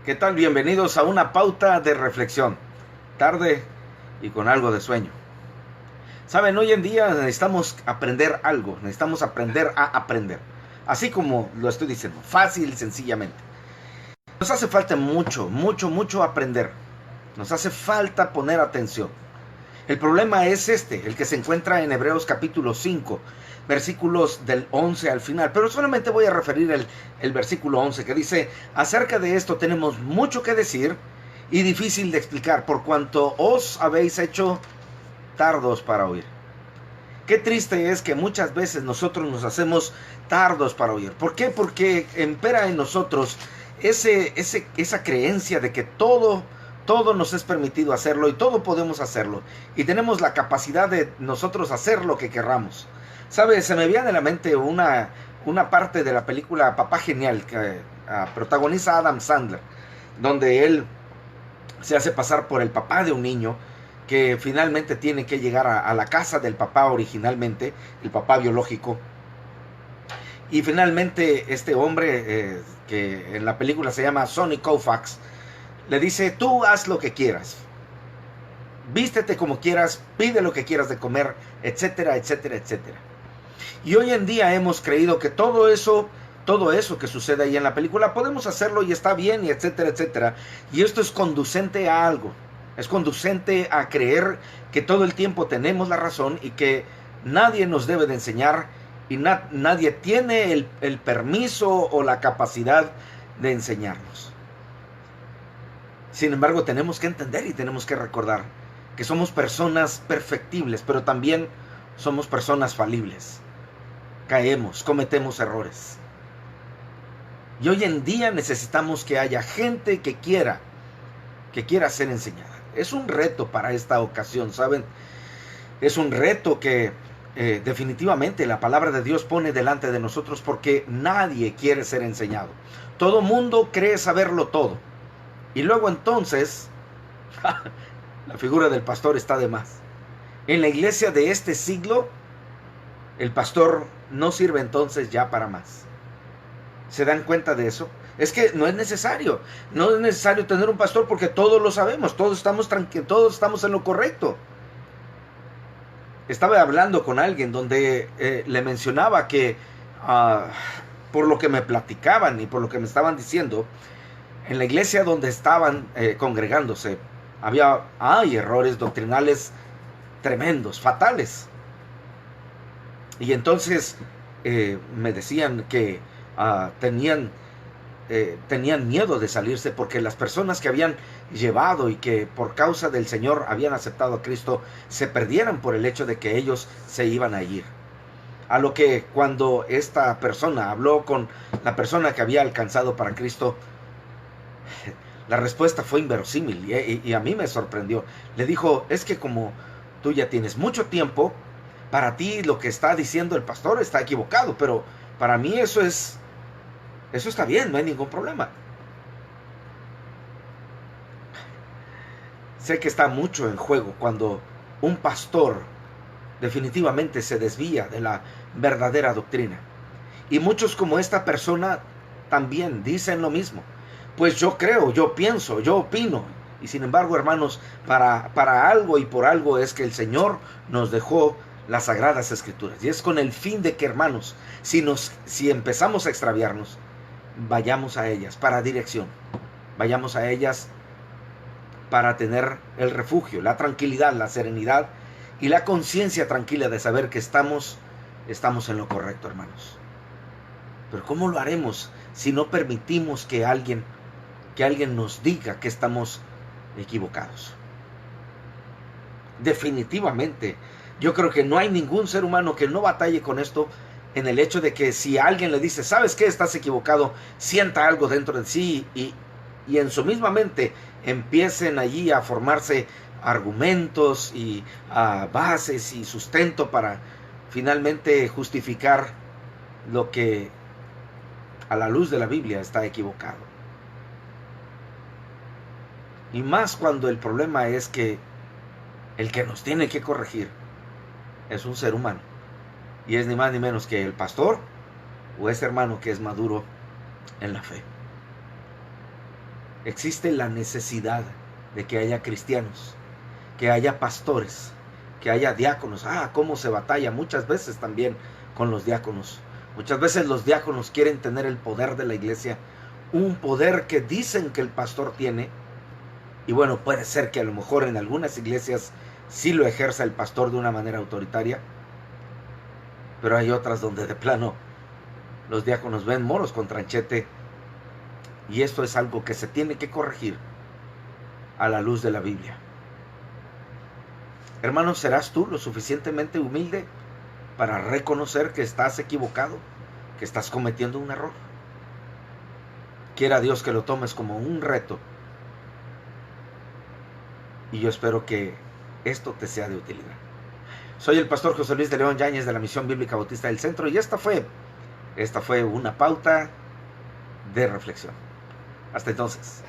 ¿Qué tal? Bienvenidos a una pauta de reflexión, tarde y con algo de sueño. Saben, hoy en día necesitamos aprender algo, necesitamos aprender a aprender. Así como lo estoy diciendo, fácil, sencillamente. Nos hace falta mucho aprender. Nos hace falta poner atención. El problema es el que se encuentra en Hebreos capítulo 5, versículos del 11 al final. Pero solamente voy a referir el versículo 11 que dice: acerca de esto tenemos mucho que decir y difícil de explicar, por cuanto os habéis hecho tardos para oír. Qué triste es que muchas veces nosotros nos hacemos tardos para oír. ¿Por qué? Porque impera en nosotros esa creencia de que todo nos es permitido hacerlo y todo podemos hacerlo. Y tenemos la capacidad de nosotros hacer lo que querramos. ¿Sabe? Se me viene a la mente una parte de la película Papá Genial que protagoniza Adam Sandler, donde él se hace pasar por el papá de un niño que finalmente tiene que llegar a la casa del papá originalmente, el papá biológico. Y finalmente este hombre, que en la película se llama Sonny Koufax, le dice: tú haz lo que quieras, vístete como quieras, pide lo que quieras de comer, etcétera, etcétera, etcétera. Y hoy en día hemos creído que todo eso que sucede ahí en la película podemos hacerlo y está bien, y etcétera, etcétera. Y esto es conducente a algo. Es conducente a creer que todo el tiempo tenemos la razón y que nadie nos debe de enseñar y nadie tiene el permiso o la capacidad de enseñarnos. Sin embargo, tenemos que entender y tenemos que recordar que somos personas perfectibles, pero también somos personas falibles. Caemos, cometemos errores. Y hoy en día necesitamos que haya gente que quiera ser enseñada. Es un reto para esta ocasión, ¿saben? Es un reto que definitivamente la palabra de Dios pone delante de nosotros, porque nadie quiere ser enseñado. Todo mundo cree saberlo todo. Y luego entonces, la figura del pastor está de más. En la iglesia de este siglo, el pastor no sirve entonces ya para más. ¿Se dan cuenta de eso? Es que no es necesario tener un pastor, porque todos lo sabemos, todos estamos tranquilos, todos estamos en lo correcto. Estaba hablando con alguien donde le mencionaba que por lo que me platicaban y por lo que me estaban diciendo, en la iglesia donde estaban congregándose, hay errores doctrinales tremendos, fatales. Y entonces me decían que tenían miedo de salirse, porque las personas que habían llevado y que por causa del Señor habían aceptado a Cristo se perdieran por el hecho de que ellos se iban a ir. A lo que cuando esta persona habló con la persona que había alcanzado para Cristo, la respuesta fue inverosímil y a mí me sorprendió. Le dijo: es que como tú ya tienes mucho tiempo, para ti lo que está diciendo el pastor está equivocado, pero para mí eso está bien, no hay ningún problema. Sé que está mucho en juego cuando un pastor definitivamente se desvía de la verdadera doctrina. Y muchos, como esta persona, también dicen lo mismo. Pues yo creo, yo pienso, yo opino. Y sin embargo, hermanos, para algo y por algo es que el Señor nos dejó las Sagradas Escrituras. Y es con el fin de que, hermanos, si empezamos a extraviarnos, vayamos a ellas para dirección. Vayamos a ellas para tener el refugio, la tranquilidad, la serenidad y la conciencia tranquila de saber que estamos en lo correcto, hermanos. Pero ¿cómo lo haremos si no permitimos que alguien nos diga que estamos equivocados? Definitivamente, yo creo que no hay ningún ser humano que no batalle con esto, en el hecho de que si alguien le dice: ¿sabes qué? Estás equivocado, sienta algo dentro de sí y en su misma mente empiecen allí a formarse argumentos y bases y sustento para finalmente justificar lo que a la luz de la Biblia está equivocado. Y más cuando el problema es que el que nos tiene que corregir es un ser humano, y es ni más ni menos que el pastor o ese hermano que es maduro en la fe. existe la necesidad de que haya cristianos, que haya pastores, que haya diáconos. Cómo se batalla muchas veces también con los diáconos. Muchas veces los diáconos quieren tener el poder de la iglesia, un poder que dicen que el pastor tiene. Y bueno, puede ser que a lo mejor en algunas iglesias sí lo ejerza el pastor de una manera autoritaria, pero hay otras donde de plano los diáconos ven moros con tranchete, y esto es algo que se tiene que corregir a la luz de la Biblia. Hermano, ¿serás tú lo suficientemente humilde para reconocer que estás equivocado, que estás cometiendo un error? Quiera Dios que lo tomes como un reto, y yo espero que esto te sea de utilidad. Soy el pastor José Luis de León Yáñez de la Misión Bíblica Bautista del Centro, y esta fue una pauta de reflexión. Hasta entonces.